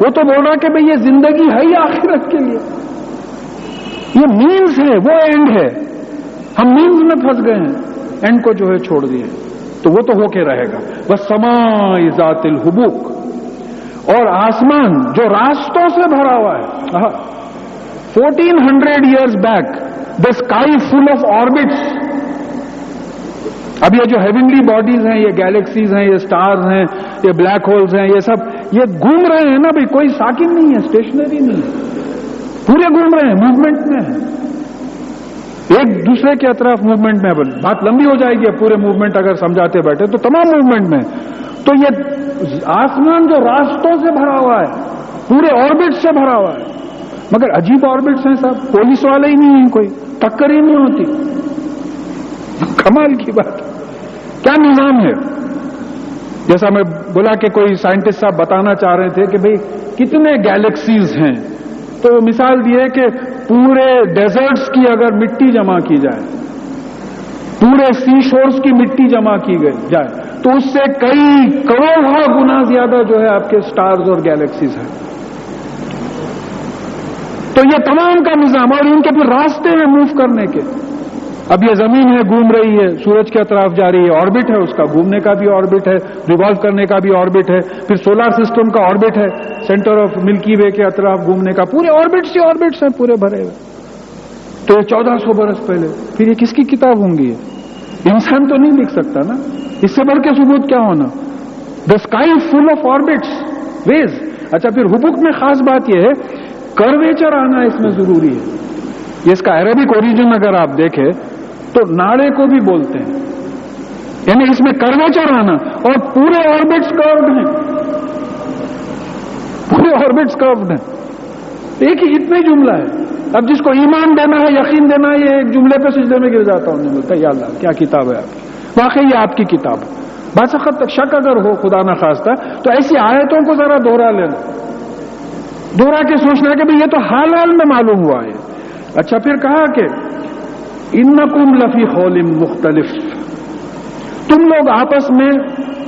وہ تو بول رہا کہ بھئی یہ زندگی ہے ہی آخرت کے لیے، یہ مینز ہے، وہ اینڈ ہے. ہم مینز میں پھنس گئے ہیں، اینڈ کو جو ہے چھوڑ دیے. تو وہ تو ہو کے رہے گا. وَالسَّمَاءِ ذَاتِ الْحُبُوقِ، اور آسمان جو راستوں سے بھرا ہوا ہے. 1400 years back the sky full of orbits. اب یہ جو ہیونلی باڈیز ہیں، یہ گیلیکسیز ہیں، یہ سٹارز ہیں، یہ بلیک ہولز ہیں، یہ سب یہ گھوم رہے ہیں نا بھائی. کوئی ساکن نہیں ہے، اسٹیشنری نہیں ہے، پورے گھوم رہے ہیں، موومنٹ میں ہیں، ایک دوسرے کے اطراف موومنٹ میں. بات لمبی ہو جائے گی پورے موومنٹ اگر سمجھاتے بیٹھے تو، تمام موومنٹ میں. تو یہ آسمان جو راستوں سے بھرا ہوا ہے، پورے آربٹ سے بھرا ہوا ہے. مگر عجیب آربٹس ہیں صاحب، پولیس والے ہی نہیں ہیں، کوئی ٹکر ہی نہیں ہوتی. کمال کی بات، کیا نظام ہے. جیسا میں بولا کہ کوئی سائنٹسٹ صاحب بتانا چاہ رہے تھے کہ بھئی کتنے گیلیکسیز ہیں، تو مثال دیے کہ پورے ڈیزرٹس کی اگر مٹی جمع کی جائے، پورے سی شورز کی مٹی جمع کی جائے تو اس سے کئی کروڑ گنا زیادہ جو ہے آپ کے سٹارز اور گیلیکسیز ہیں. تو یہ تمام کا نظام، اور ان کے پھر راستے ہیں موو کرنے کے. اب یہ زمین ہے، گھوم رہی ہے، سورج کے اطراف جا رہی ہے، آربٹ ہے، اس کا گھومنے کا بھی آربٹ ہے، ریوالو کرنے کا بھی آربٹ ہے. پھر سولار سسٹم کا آربٹ ہے، سینٹر آف ملکی وے کے اطراف گھومنے کا. پورے آربٹس ہی آربٹس ہیں، پورے بھرے ہوئے. تو 1400 برس پہلے پھر یہ کس کی کتاب ہوں گی؟ انسان تو نہیں لکھ سکتا نا. اس سے بڑھ کے ثبوت کیا ہونا؟ The sky full of orbits ویز. اچھا، پھر حبوق میں خاص بات یہ ہے کرویچر آنا اس میں ضروری ہے. یہ اس کا عربک اوریجن اگر آپ دیکھیں تو ناڑے کو بھی بولتے ہیں، یعنی اس میں کرویچر آنا. اور پورے آربٹس کروڈ ہیں، پورے آربٹس کروڈ ہیں. ایک ہی اتنا ہی جملہ ہے. اب جس کو ایمان دینا ہے، یقین دینا ہے، یہ ایک جملے پہ سجدے میں گر جاتا ہوں. نہیں بولتا یا اللہ کیا کتاب ہے آپ کی، واقعی یہ آپ کی کتاب ہے. باسخت شک اگر ہو خدا نہ خواستہ تو ایسی آیتوں کو ذرا دوہرا لینا، دوہرا کے سوچنا کہ بھئی یہ تو حال حال میں معلوم ہوا ہے. اچھا، پھر کہا کہ انکم لفی قول مختلف، تم لوگ آپس میں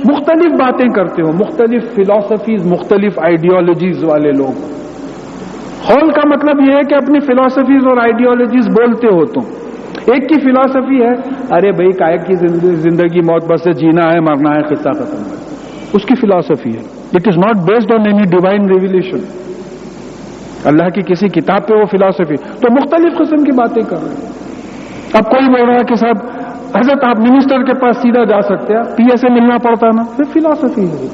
مختلف باتیں کرتے ہو، مختلف فلاسفیز، مختلف آئیڈیالوجیز والے لوگ. قول کا مطلب یہ ہے کہ اپنی فلاسفیز اور آئیڈیالوجیز بولتے ہو تم. ایک کی فلاسفی ہے ارے بھائی کائے کی زندگی موت بس سے جینا ہے مرنا ہے قصہ ختم ہے، اس کی فلاسفی ہے. It is not based on any divine revelation, اللہ کی کسی کتاب پہ وہ فلاسفی. تو مختلف قسم کی باتیں کر رہے ہیں. اب کوئی بول رہا ہے کہ صاحب حضرت آپ منسٹر کے پاس سیدھا جا سکتے ہیں، پی اے سے ملنا پڑتا نا. یہ فلاسفی ہے،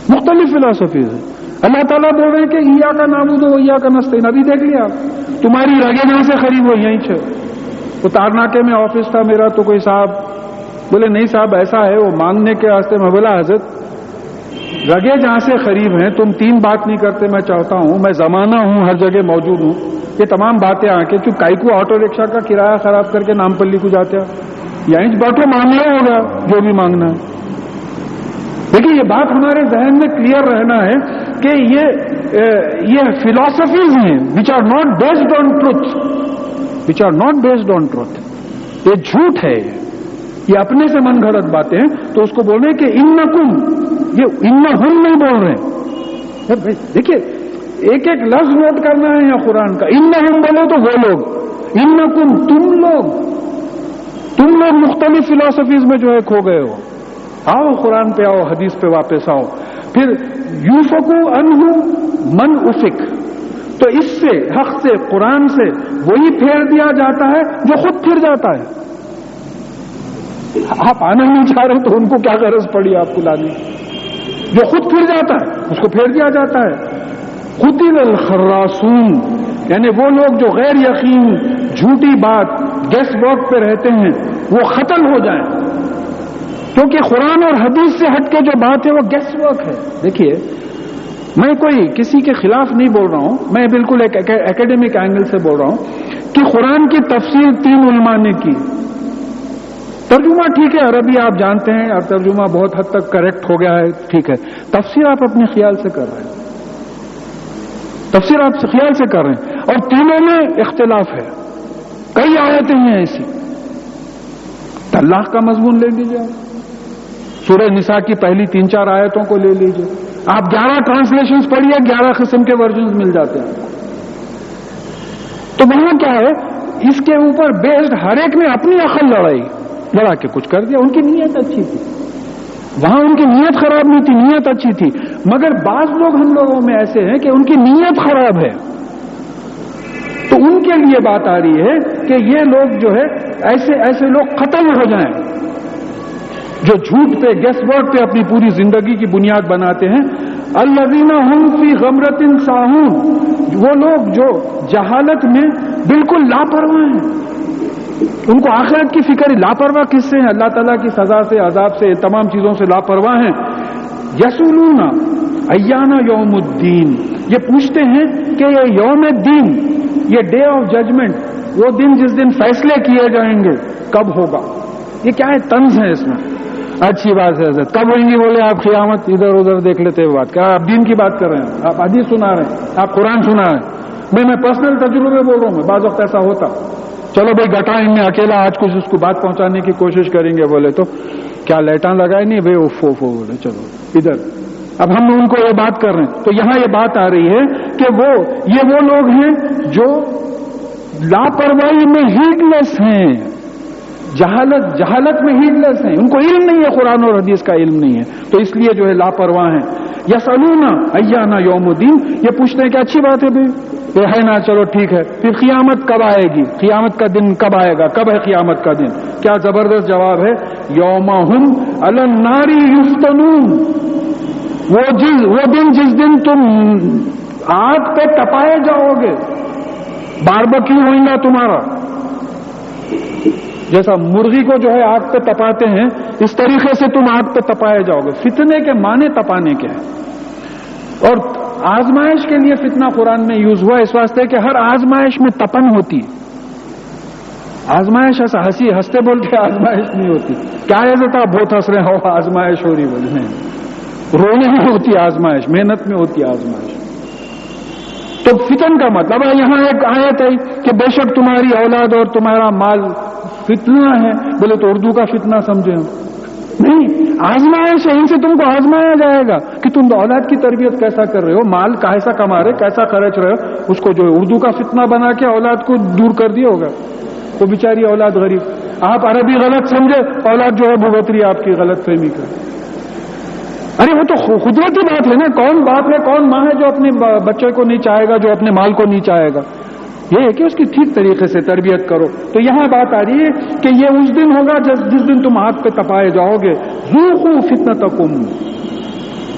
مختلف فلاسفیز ہے. اللہ تعالیٰ بول رہے ہیں کہ ایاک نعبد و ایاک نستعین. ابھی دیکھ لیا آپ، تمہاری رگیں جہاں سے قریب ہو یہیں سے. تو تارناکے میں آفس تھا میرا، تو کوئی صاحب بولے نہیں صاحب ایسا ہے، وہ مانگنے کے واسطے. میں بولا حضرت رگیں جہاں سے قریب ہیں، تم 3 بات نہیں کرتے. میں چاہتا ہوں، میں زمانہ ہوں، ہر جگہ موجود ہوں. یہ تمام باتیں آ کے چونکہ کائی کو آٹو رکشا کا کرایہ خراب کر کے نام پلی کو جاتے ہیں، یہیں بیٹھو معاملہ ہوگا جو بھی مانگنا ہے. دیکھیے یہ بات ہمارے ذہن میں کلیئر رہنا ہے کہ یہ فلاسفیز ہیں which are not based on truth، which are not based on truth. یہ جھوٹ ہے، یہ اپنے سے من گھڑت باتیں ہیں. تو اس کو بول رہے ہیں کہ انکم، یہ انہم نہیں بول رہے ہیں. دیکھیے ایک ایک لفظ نوٹ کرنا ہے یا قرآن کا. انہم بولو تو وہ لوگ، انکم تم لوگ مختلف فلاسفیز میں جو ہے کھو گئے ہو. آؤ قرآن پہ آؤ، حدیث پہ واپس آؤ. پھر یوفکو عنہ من افک، تو اس سے حق سے قرآن سے وہی پھیر دیا جاتا ہے جو خود پھر جاتا ہے. آپ آنا نہیں چاہ رہے تو ان کو کیا غرض پڑی آپ کو لانے؟ جو خود پھر جاتا ہے اس کو پھیر دیا جاتا ہے. قتل الخراسون، یعنی وہ لوگ جو غیر یقین جھوٹی بات گیس ورک پہ رہتے ہیں وہ قتل ہو جائیں. کیونکہ قرآن اور حدیث سے ہٹ کے جو بات ہے وہ گیس ورک ہے. دیکھیے میں کوئی کسی کے خلاف نہیں بول رہا ہوں، میں بالکل ایک ایکیڈیمک اینگل سے بول رہا ہوں کہ قرآن کی تفسیر 3 علماء نے کی. ترجمہ ٹھیک ہے، عربی آپ جانتے ہیں اور ترجمہ بہت حد تک کریکٹ ہو گیا ہے، ٹھیک ہے. تفسیر آپ اپنے خیال سے کر رہے ہیں، تفسیر آپ سے خیال سے کر رہے ہیں، اور تینوں میں اختلاف ہے. کئی آیتیں ہیں ایسی. طلاق کا مضمون لے لیجیے، سورہ نساء کی پہلی 3-4 آیتوں کو لے لیجیے. آپ 11 ٹرانسلیشنز پڑھیے، 11 قسم کے ورژنز مل جاتے ہیں. تو وہاں کیا ہے، اس کے اوپر بیسڈ ہر ایک نے اپنی عقل لڑا کے کچھ کر دیا. ان کی نیت اچھی تھی، وہاں ان کی نیت خراب نہیں تھی، نیت اچھی تھی. مگر بعض لوگ ہم لوگوں میں ایسے ہیں کہ ان کی نیت خراب ہے، تو ان کے لیے بات آ رہی ہے کہ یہ لوگ جو ہے ایسے لوگ ختم ہو جائیں جو جھوٹ پہ، گیس ورک پہ اپنی پوری زندگی کی بنیاد بناتے ہیں. الذین هم فی غمرۃ ساہون، وہ لوگ جو جہالت میں بالکل لاپرواہ ہیں، ان کو آخرت کی فکر ہی. لاپرواہ کس سے ہیں؟ اللہ تعالیٰ کی سزا سے، عذاب سے، تمام چیزوں سے لاپرواہ ہیں. یسولون ایان یوم الدین، یہ پوچھتے ہیں کہ یہ یوم الدین، یہ ڈے آف ججمنٹ، وہ دن جس دن فیصلے کیے جائیں گے، کب ہوگا؟ یہ کیا ہے؟ طنز ہے اس میں. اچھی بات ہے حضرت، کب ہوئیں گی؟ بولے آپ قیامت، ادھر ادھر دیکھ لیتے ہوئے بات. کیا آپ دین کی بات کر رہے ہیں؟ آپ حدیث سنا رہے ہیں؟ آپ قرآن سنا رہے ہیں؟ میں پرسنل تجربے بول رہا ہوں. میں بعض وقت ایسا ہوتا، چلو بھائی گٹائیں میں اکیلا آج کچھ اس کو بات پہنچانے کی کوشش کریں گے. بولے تو کیا لائٹاں لگائے نہیں بھائی، اوفو بولے چلو ادھر. اب ہم ان کو یہ بات کر رہے ہیں، تو یہاں یہ بات آ رہی ہے کہ یہ وہ لوگ ہیں جو لاپرواہی میں ہیڈلیس ہیں، جہالت میں ہیڈلیس ہیں. ان کو علم نہیں ہے، قرآن اور حدیث کا علم نہیں ہے، تو اس لیے جو ہے لاپرواہ ہیں. یسألون ایان یوم الدین، یہ پوچھتے ہیں کہ اچھی بات ہے بھائی، یہ ہے نا، چلو ٹھیک ہے، پھر قیامت کب آئے گی؟ قیامت کا دن کب آئے گا؟ کب ہے قیامت کا دن؟ کیا زبردست جواب ہے. یوم ہم علی النار یفتنون، وہ دن جس دن تم آگ پہ تپائے جاؤ گے، باربیکیو ہوئے گا تمہارا. جیسا مرغی کو جو ہے آگ پہ تپاتے ہیں، اس طریقے سے تم آگ پہ تپائے جاؤ گے. فتنے کے معنی تپانے کے ہیں، اور آزمائش کے لیے فتنہ قرآن میں یوز ہوا اس واسطے کہ ہر آزمائش میں تپن ہوتی. آزمائش ایسا ہنستے بولتے آزمائش نہیں ہوتی. کیا ہے تو آپ بہت ہنس رہے ہو، آزمائش ہو رہی بولے نہیں، رونے میں ہوتی آزمائش، محنت میں ہوتی آزمائش. تو فتن کا مطلب ہے، یہاں ایک آیت ہے کہ بے شک تمہاری اولاد اور تمہارا مال فتنہ ہے. بولے تو اردو کا فتنہ سمجھے ہم؟ نہیں، آزمائش ہے. ان سے تم کو آزمایا جائے گا کہ تم اولاد کی تربیت کیسا کر رہے ہو، مال کیسا کما رہے، کیسا خرچ رہے ہو. اس کو جو اردو کا فتنہ بنا کے اولاد کو دور کر دیا ہوگا. وہ بیچاری اولاد غریب، آپ عربی غلط سمجھے، اولاد جو ہے بھگت رہی آپ کی غلط فہمی کا. ارے وہ تو قدرتی بات ہے نا. کون باپ ہے، کون ماں ہے جو اپنے بچے کو نہیں چاہے گا، جو اپنے مال کو نہیں چاہے گا؟ یہ ہے کہ اس کی ٹھیک طریقے سے تربیت کرو. تو یہاں بات آ رہی ہے کہ یہ اس دن ہوگا جس دن تم آگ پہ تپائے جاؤ گے. ذوقوا فتنتکم،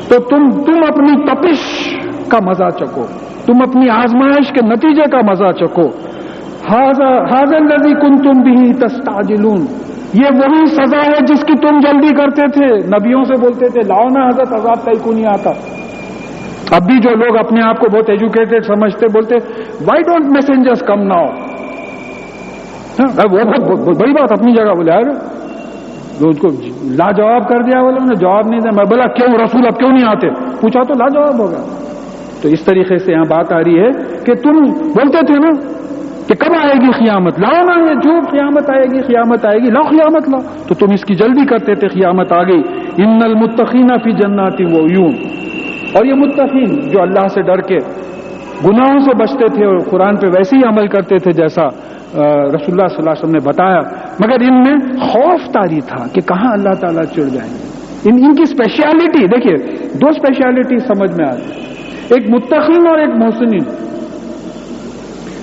تو تم اپنی تپش کا مزہ چکو، تم اپنی آزمائش کے نتیجے کا مزہ چکو. ھذا الذی کنتم بہ تستعجلون، یہ وہی سزا ہے جس کی تم جلدی کرتے تھے. نبیوں سے بولتے تھے لاؤ نا حضرت، عذاب کہیں کو نہیں آتا. اب بھی جو لوگ اپنے آپ کو بہت ایجوکیٹڈ سمجھتے بولتے why don't messengers come now. وہ بہت بڑی بات اپنی جگہ بولے یار، اس کو لاجواب کر دیا، بولے انہیں جواب نہیں دیا. میں بولا کیوں رسول اب کیوں نہیں آتے؟ پوچھا تو لاجواب ہوگا. تو اس طریقے سے یہاں بات آ رہی ہے کہ تم بولتے تھے نا کہ کب آئے گی قیامت، لاؤ نا یہ جو قیامت آئے گی، قیامت آئے گی، لاؤ قیامت لاؤ. تو تم اس کی جلدی کرتے تھے، قیامت آ گئی. ان المتقین فی جنات وعیون، اور یہ متقین جو اللہ سے ڈر کے گناہوں سے بچتے تھے اور قرآن پہ ویسے ہی عمل کرتے تھے جیسا رسول اللہ صلی اللہ علیہ وسلم نے بتایا، مگر ان میں خوف طاری تھا کہ کہاں اللہ تعالیٰ چڑھ جائیں گے. ان کی اسپیشلٹی دیکھیے، دو اسپیشلٹی سمجھ میں آتی، ایک متقین اور ایک محسنین.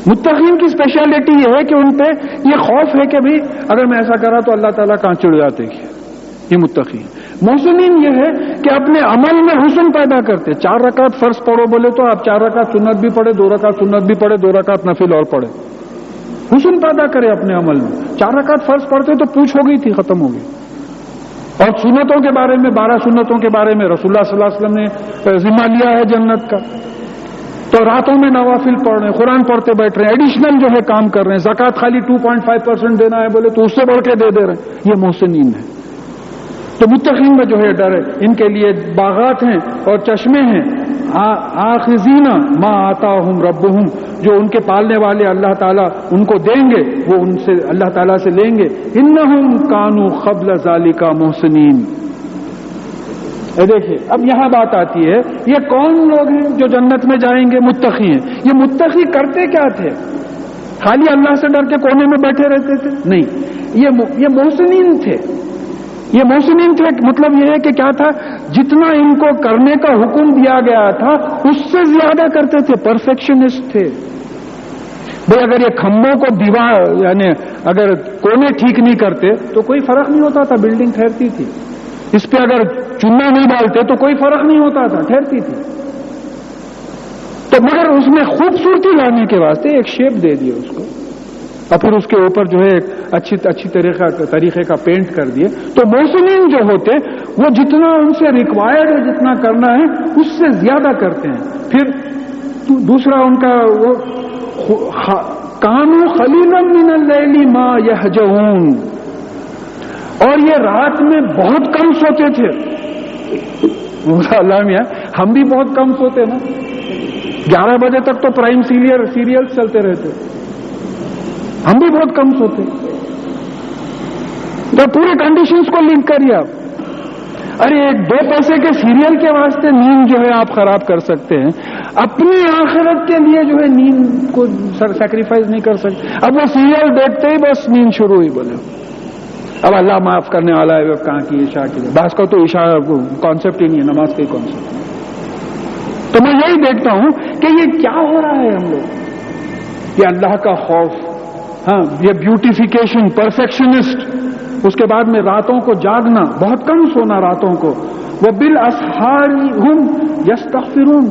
متقین کی اسپیشلٹی یہ ہے کہ ان پہ یہ خوف ہے کہ بھئی اگر میں ایسا کرا تو اللہ تعالیٰ کہاں چڑھ جاتے ہیں. یہ متقین. محسنین یہ ہے کہ اپنے عمل میں حسن پیدا کرتے. 4 رکعت فرض پڑھو بولے تو آپ 4 رکعت سنت بھی پڑھے، 2 رکعت سنت بھی پڑھے، 2 رکعت نفل اور پڑھے. حسن پیدا کرے اپنے عمل میں. 4 رکعت فرض پڑھتے تو پوچھ ہو گئی تھی، ختم ہو گئی. اور سنتوں کے بارے میں 12 سنتوں کے بارے میں رسول اللہ صلی اللہ علیہ وسلم نے ذمہ لیا ہے جنت کا. تو راتوں میں نوافل پڑھ رہے ہیں، قرآن پڑھتے بیٹھ رہے ہیں، ایڈیشنل جو ہے کام کر رہے ہیں. زکوٰۃ خالی 2.5% دینا ہے بولے تو اس سے بڑھ کے دے رہے ہیں. یہ محسنین ہے. تو متقین میں جو ہے ڈر ہے. ان کے لیے باغات ہیں اور چشمے ہیں. آخذین ما آتاہم ربہم، جو ان کے پالنے والے اللہ تعالیٰ ان کو دیں گے وہ ان سے اللہ تعالیٰ سے لیں گے. انہم کانوا قبل ذالک محسنین، دیکھیے اب یہاں بات آتی ہے، یہ کون لوگ ہیں جو جنت میں جائیں گے؟ متقی ہیں۔ یہ متقی کرتے کیا تھے؟ خالی اللہ سے ڈر کے کونے میں بیٹھے رہتے تھے؟ نہیں، یہ محسنین تھے۔ یہ محسنین تھے مطلب یہ ہے کہ کیا تھا، جتنا ان کو کرنے کا حکم دیا گیا تھا اس سے زیادہ کرتے تھے، پرفیکشنسٹ تھے۔ بھئی اگر یہ کھمبوں کو دیوار یعنی اگر کونے ٹھیک نہیں کرتے تو کوئی فرق نہیں ہوتا تھا، بلڈنگ ٹھہرتی تھی۔ اس پہ اگر چونا نہیں ڈالتے تو کوئی فرق نہیں ہوتا تھا، ٹھہرتی تھی۔ تو مگر اس میں خوبصورتی لانے کے واسطے ایک شیپ دے دیے اس کو، اور پھر اس کے اوپر جو ہے ایک اچھی طریقے کا پینٹ کر دیے۔ تو محسنین جو ہوتے وہ جتنا ان سے ریکوائرڈ ہے، جتنا کرنا ہے اس سے زیادہ کرتے ہیں۔ پھر دوسرا ان کا وہ کانوا قلیلا من اللیل ما یہجعون، اور یہ رات میں بہت کم سوتے تھے۔ اللہ میاں ہم بھی بہت کم سوتے نا، 11 بجے تک تو پرائم سیریل چلتے رہتے، ہم بھی بہت کم سوتے۔ تو پورے کنڈیشنز کو لنک کریے آپ۔ ارے ایک 2 پیسے کے سیریل کے واسطے نیند جو ہے آپ خراب کر سکتے ہیں، اپنی آخرت کے لیے جو ہے نیند کو سیکریفائز نہیں کر سکتے۔ اب وہ سیریل دیکھتے ہی بس نیند شروع ہوئی، بولے اب اللہ معاف کرنے والا ہے، کہاں کی عشاء کی، بعض کا تو عشاء کانسیپٹ ہی نہیں ہے، نماز کا ہی کانسیپٹ۔ تو میں یہی دیکھتا ہوں کہ یہ کیا ہو رہا ہے ہم لوگ، یہ اللہ کا خوف، ہاں یہ بیوٹیفیکیشن، پرفیکشنسٹ، اس کے بعد میں راتوں کو جاگنا، بہت کم سونا راتوں کو۔ وہ بالاسحار ہم یستغفرون،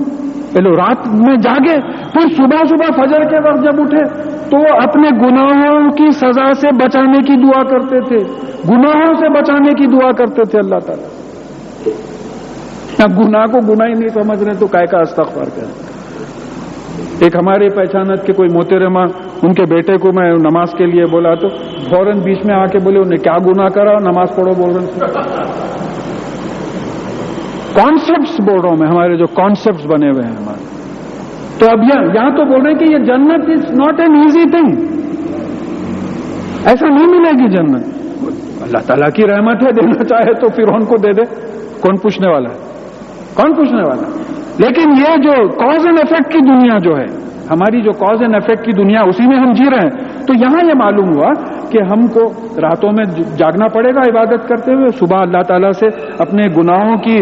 پہلے رات میں جاگے، پھر صبح فجر کے وقت جب اٹھے تو وہ اپنے گناہوں کی سزا سے بچانے کی دعا کرتے تھے، گناہوں سے بچانے کی دعا کرتے تھے اللہ تعالیٰ۔ اب گناہ کو گناہ ہی نہیں سمجھ رہے تو کائے کا استغفار کریں۔ ایک ہماری پہچانت کے کوئی محترمہ، ان کے بیٹے کو میں نماز کے لیے بولا تو فوراً بیچ میں آ کے بولے انہیں کیا گناہ کرا، نماز پڑھو بول رہے ہیں۔ کانسیپٹس بول رہا ہوں میں، ہمارے جو کانسیپٹس بنے ہوئے ہیں ہمارے، تو اب یہاں تو بول رہے ہیں کہ یہ جنت is not an easy thing, ایسا نہیں ملے گی جنت۔ اللہ تعالیٰ کی رحمت ہے، دینا چاہے تو فرعون کو دے دے، کون پوچھنے والا ہے، کون پوچھنے والا ہے۔ لیکن یہ جو کاز اینڈ افیکٹ کی دنیا جو ہے، ہماری جو کاز اینڈ افیکٹ کی دنیا، اسی میں ہم جی رہے ہیں۔ تو یہاں یہ معلوم ہوا کہ ہم کو راتوں میں جاگنا پڑے گا عبادت کرتے ہوئے، صبح اللہ تعالیٰ سے اپنے گناہوں کی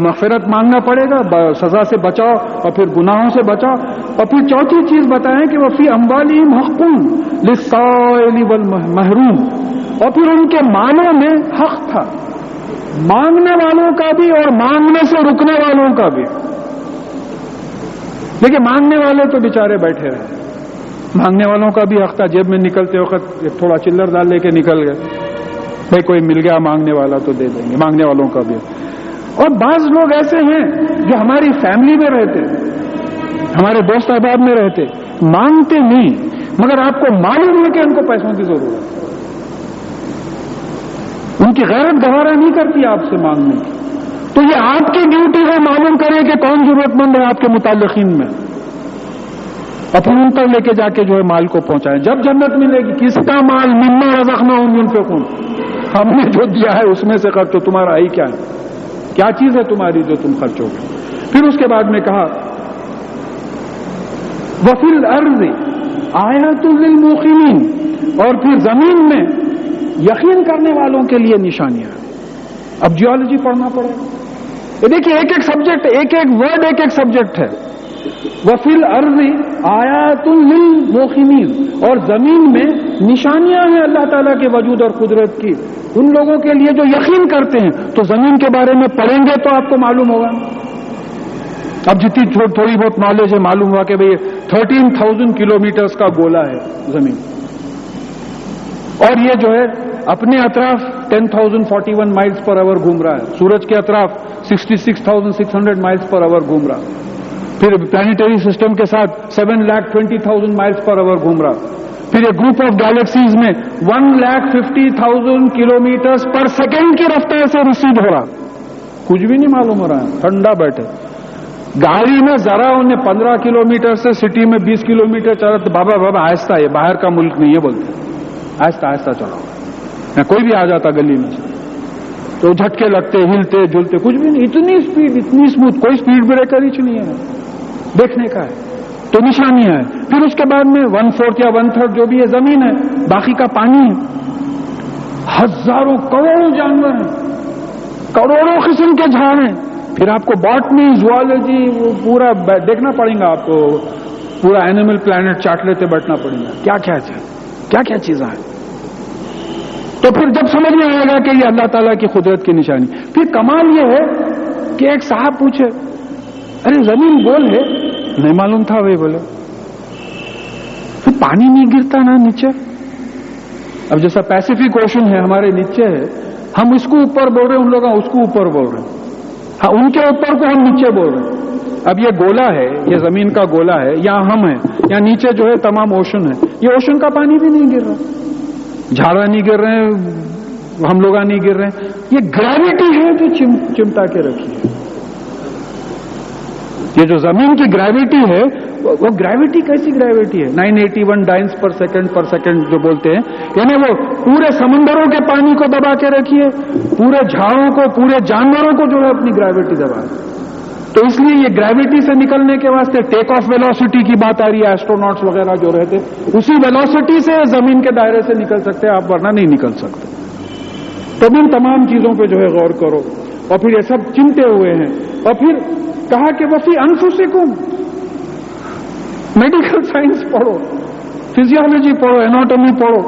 مغفرت مانگنا پڑے گا، سزا سے بچاؤ اور پھر گناہوں سے بچاؤ۔ اور پھر چوتھی چیز بتائیں کہ وہ فی اموالہم حق للسائل والمحروم، اور پھر ان کے مالوں میں حق تھا، مانگنے والوں کا بھی اور مانگنے سے رکنے والوں کا بھی۔ لیکن مانگنے والے تو بیچارے بیٹھے رہے، مانگنے والوں کا بھی حق تھا، جیب میں نکلتے وقت تھوڑا چلر ڈال لے کے نکل گئے، بھائی کوئی مل گیا مانگنے والا تو دے دیں گے، مانگنے والوں کا بھی۔ اور بعض لوگ ایسے ہیں جو ہماری فیملی میں رہتے، ہمارے دوست احباب میں رہتے، مانگتے نہیں، مگر آپ کو معلوم ہے کہ ان کو پیسوں کی ضرورت ہے، ان کی غیرت گوارا نہیں کرتی آپ سے مانگنے کی۔ تو یہ آپ کی ڈیوٹی ہے معلوم کریں کہ کون ضرورت مند ہے آپ کے متعلقین میں، اور پھر ان تک لے کے جا کے جو ہے مال کو پہنچائیں۔ جب جنت ملے گی، کس کا مال؟ مما رزقناہم ينفقون، ہم نے جو دیا ہے اس میں سے خرچ، تو تمہارا ہی کیا ہے، کیا چیز ہے تمہاری جو تم خرچو گے۔ پھر اس کے بعد میں کہا وفی الارض آیات للموقنین، اور پھر زمین میں یقین کرنے والوں کے لیے نشانیاں۔ اب جیولوجی پڑھنا پڑے گا، یہ دیکھیے ایک ایک سبجیکٹ، ایک ایک ورڈ ایک ایک سبجیکٹ ہے۔ وفی الارض آیات للموقنین، اور زمین میں نشانیاں ہیں اللہ تعالیٰ کے وجود اور قدرت کی ان لوگوں کے لیے جو یقین کرتے ہیں۔ تو زمین کے بارے میں پڑھیں گے تو آپ کو معلوم ہوگا۔ اب جتنی تھوڑی بہت نالج ہے، معلوم ہوا کہ بھئی 13,000 کلومیٹرز کا گولا ہے زمین، اور یہ جو ہے اپنے اطراف 10,041 مائلز پر آور گھوم رہا ہے، سورج کے اطراف 66,600 مائلز پر آور گھوم رہا، پھر پلانیٹری سسٹم کے ساتھ 7,20,000 مائلز پر آور گھوم رہا، پھر ایک گروپ آف گیلیکسیز میں 1,50,000 کلومیٹرز پر سیکنڈ کی رفتار سے ریسیڈ ہو رہا، کچھ بھی نہیں معلوم ہو رہا ہے، ٹھنڈا بیٹھے۔ گاڑی میں ذرا انہیں 15 کلومیٹر سے سٹی میں 20 کلومیٹر چلا تو بابا آہستہ، یہ باہر کا ملک نہیں ہے بولتے، آہستہ آہستہ چلاؤ، کوئی بھی آ جاتا گلی میں سے۔ تو جھٹکے لگتے, ہلتے جلتے, کچھ بھی نہیں. اتنی اسپیڈ, اتنی اسموتھ, کوئی اسپیڈ بریکر ہی نہیں ہے. دیکھنے کا ہے تو نشانیاں ہیں. پھر اس کے بعد میں 1/4 یا 1/3 جو بھی ہے زمین ہے, باقی کا پانی ہے. ہزاروں کروڑوں جانور ہیں, کروڑوں قسم کے جھاڑ ہیں. پھر آپ کو باٹنی, زوالوجی, وہ پورا دیکھنا پڑے گا. آپ کو پورا اینیمل پلانٹ چاٹ لیتے بیٹھنا پڑے گا. کیا کیا چیزیں ہیں. تو پھر جب سمجھ میں آئے گا کہ یہ اللہ تعالیٰ کی قدرت کی نشانی. پھر کمال یہ ہے کہ ایک صاحب پوچھے, ارے زمین گول ہے, نہیں معلوم تھا. وہی بولے پھر پانی نہیں گرتا نا نیچے. اب جیسا پیسیفک اوشن ہے ہمارے نیچے ہے, ہم اس کو اوپر بول رہے ہیں, ان لوگ اس کو اوپر بول رہے ہیں. ہاں, ان کے اوپر کو ہم نیچے بول رہے ہیں. اب یہ گولا ہے, یہ زمین کا گولا ہے, یہاں ہم ہیں, یہاں نیچے جو ہے تمام اوشن ہے. یہ اوشن کا پانی بھی نہیں گر رہا, جھاڑا نہیں گر رہے ہیں, ہم لوگ نہیں گر رہے ہیں. یہ گریوٹی ہے جو چمٹا کے رکھی ہے. یہ جو زمین کی گریوٹی ہے, وہ گریوٹی کیسی گریوٹی ہے؟ 981 ڈائنس پر سیکنڈ جو بولتے ہیں, یعنی وہ پورے سمندروں کے پانی کو دبا کے رکھیے, پورے جھاڑوں کو, پورے جانوروں کو جو ہے اپنی گریوٹی دبا. تو اس لیے یہ گریوٹی سے نکلنے کے واسطے ٹیک آف ویلوسٹی کی بات آ رہی ہے. ایسٹروناٹس وغیرہ جو رہتے اسی ویلوسٹی سے زمین کے دائرے سے نکل سکتے ہیں آپ, ورنہ نہیں نکل سکتے. تو ان تمام چیزوں پہ جو ہے غور کرو. اور پھر یہ سب چمٹے ہوئے ہیں. اور پھر کہا کہ وفی انفسکم, میڈیکل سائنس پڑھو, فزیولوجی پڑھو, ایناٹومی پڑھو,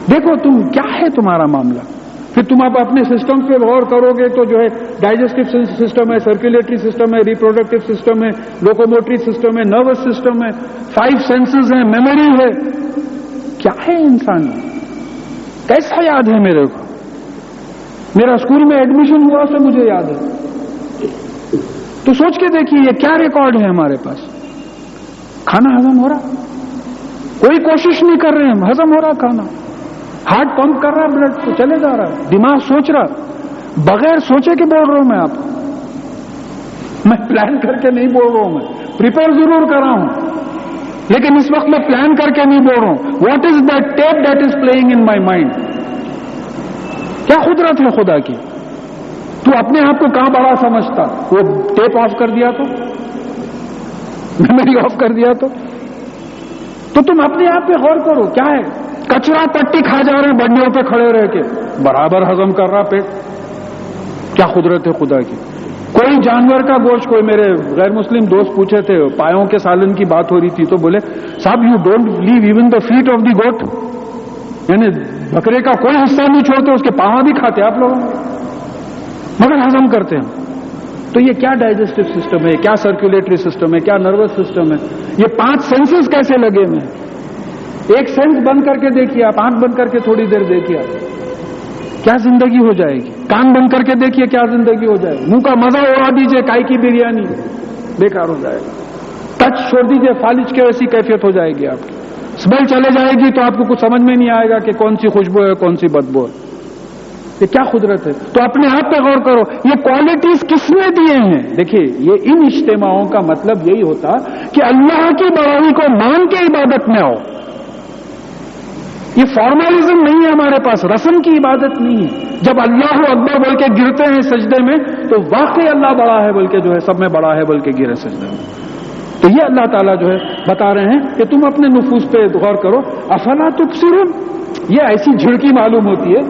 دیکھو تم کیا ہے تمہارا معاملہ. پھر تم آپ اپنے سسٹم پہ غور کرو گے تو جو ہے ڈائجسٹو سسٹم ہے, سرکولیٹری سسٹم ہے, ریپروڈکٹیو سسٹم ہے, لوکوموٹری سسٹم ہے, نروس سسٹم ہے, 5 سینسز ہیں, میموری ہے. کیا ہے انسان, کیسا یاد ہے میرے کو؟ میرا اسکول میں ایڈمیشن ہوا تو مجھے یاد ہے. تو سوچ کے دیکھیے یہ کیا ریکارڈ ہے ہمارے پاس. کھانا ہضم ہو رہا, کوئی کوشش نہیں کر رہے ہیں, ہضم ہو رہا کھانا. ہارٹ پمپ کر رہا, بلڈ تو چلے جا رہا, دماغ سوچ رہا. بغیر سوچے کے بول رہا ہوں میں آپ کو, میں پلان کر کے نہیں بول رہا ہوں, میں پریپیئر ضرور کر رہا ہوں, لیکن اس وقت میں پلان کر کے نہیں بول رہا ہوں. What is that tape that is playing in my mind. کیا قدرت ہے خدا کی. تو اپنے آپ کو کہاں بڑا سمجھتا, وہ ٹیپ آف کر دیا تو, میموری آف کر دیا تو تم اپنے آپ پہ غور کرو. کیا ہے, کچرا پٹی کھا جا رہے ہیں بڈیوں پہ کھڑے رہ کے, برابر ہضم کر رہا پیٹ. کیا قدرت ہے خدا کی. کوئی جانور کا گوشت, کوئی میرے غیر مسلم دوست پوچھے تھے, پایوں کے سالن کی بات ہو رہی تھی, تو بولے صاحب you don't leave even the fat of the goat, یعنی بکرے کا کوئی حصہ نہیں چھوڑتے, اس کے پاؤں بھی کھاتے آپ لوگوں, مگر ہضم کرتے ہیں. تو یہ کیا ڈائجسٹو سسٹم ہے, کیا سرکولیٹری سسٹم ہے, کیا نروس سسٹم ہے. یہ 5 سینسز کیسے لگے ہوئے ہیں. ایک سینس بند کر کے دیکھیے آپ, آنکھ بند کر کے تھوڑی دیر دیکھیے آپ, کیا زندگی ہو جائے گی. کان بند کر کے دیکھیے کیا زندگی ہو جائے گی. منہ کا مزہ اڑا دیجئے, کائی کی بریانی بیکار ہو جائے گا. ٹچ چھوڑ دیجئے, فالج کی ایسی کیفیت ہو جائے گی آپ کی. اسمیل چلے جائے گی تو آپ کو کچھ سمجھ میں نہیں آئے گا کہ کون سی خوشبو ہے, کون سی بدبو ہے. یہ کیا قدرت ہے. تو اپنے آپ پہ غور کرو, یہ کوالٹیز کس نے دیے ہیں. دیکھیے یہ ان اجتماعوں کا مطلب یہی ہوتا کہ اللہ کی بڑائی کو مان کے عبادت میں آؤ. یہ فارملزم نہیں ہے ہمارے پاس, رسم کی عبادت نہیں ہے. جب اللہ اکبر بول کے گرتے ہیں سجدے میں تو واقعی اللہ بڑا ہے بول کے جو ہے سب میں بڑا ہے بول کے گرے سجدے میں. تو یہ اللہ تعالیٰ جو ہے بتا رہے ہیں کہ تم اپنے نفوس پہ غور کرو. افلا تبصرون, یہ ایسی جھڑکی معلوم ہوتی ہے,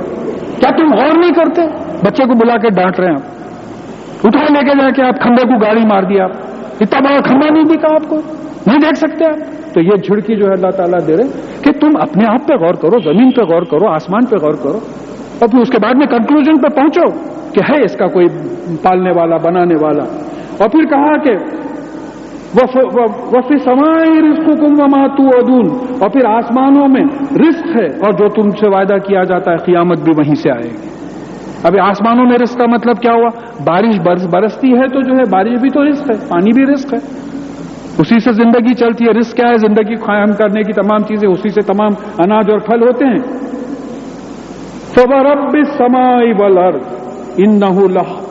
کیا تم غور نہیں کرتے. بچے کو بلا کے ڈانٹ رہے ہیں آپ, اٹھا لے کے جا کے آپ کھمبے کو گاڑی مار دیا, آپ اتنا بڑا کھمبا نہیں دکھا آپ کو, نہیں دیکھ سکتے آپ. تو یہ جھڑکی جو ہے اللہ تعالیٰ دے رہے کہ تم اپنے آپ پہ غور کرو, زمین پہ غور کرو, آسمان پہ غور کرو, اور پھر اس کے بعد میں کنکلوژن پہ پہنچو کہ ہے اس کا کوئی پالنے والا, بنانے والا. اور پھر کہا کہ وفی سمائی رزقکم وما توعدون, اور پھر آسمانوں میں رزق ہے اور جو تم سے وعدہ کیا جاتا ہے قیامت بھی وہیں سے آئے گی. ابھی آسمانوں میں رزق کا مطلب کیا ہوا, بارش برستی ہے تو جو ہے بارش بھی تو رزق ہے, پانی بھی رزق ہے, اسی سے زندگی چلتی ہے. رزق کیا ہے, زندگی قائم کرنے کی تمام چیزیں, اسی سے تمام اناج اور پھل ہوتے ہیں. فَوَرَبِّ السَّمَاءِ وَالْأَرْضِ إِنَّهُ لَحْقٌ